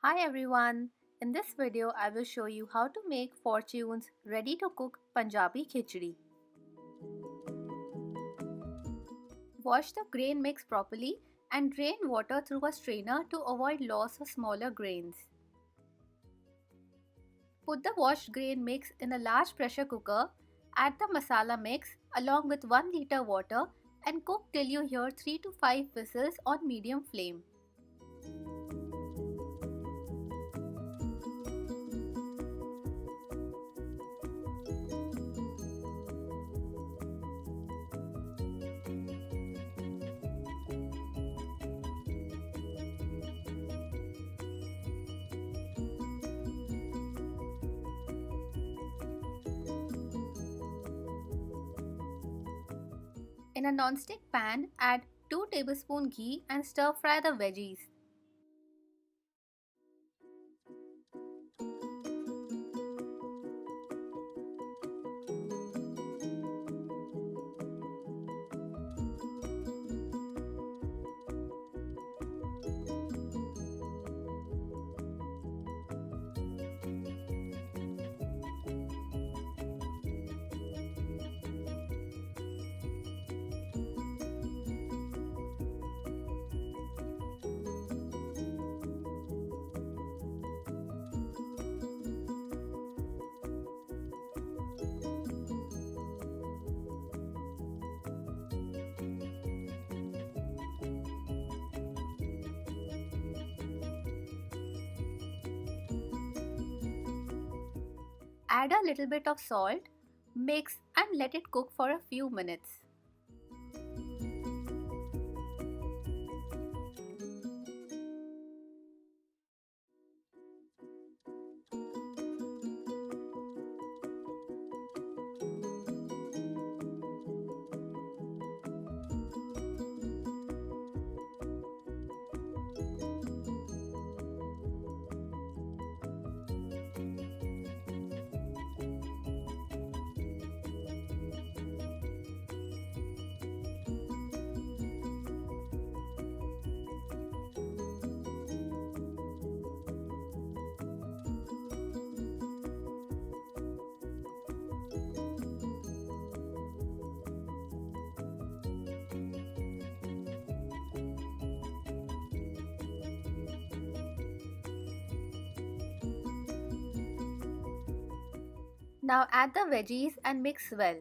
Hi everyone! In this video I will show you how to make Fortune's ready to cook Punjabi Khichdi. Wash the grain mix properly and drain water through a strainer to avoid loss of smaller grains. Put the washed grain mix in a large pressure cooker, add the masala mix along with 1 liter water and cook till you hear 3 to 5 whistles on medium flame. In a non-stick pan, add 2 tablespoons ghee and stir fry the veggies. Add a little bit of salt, mix and let it cook for a few minutes. Now add the veggies and mix well.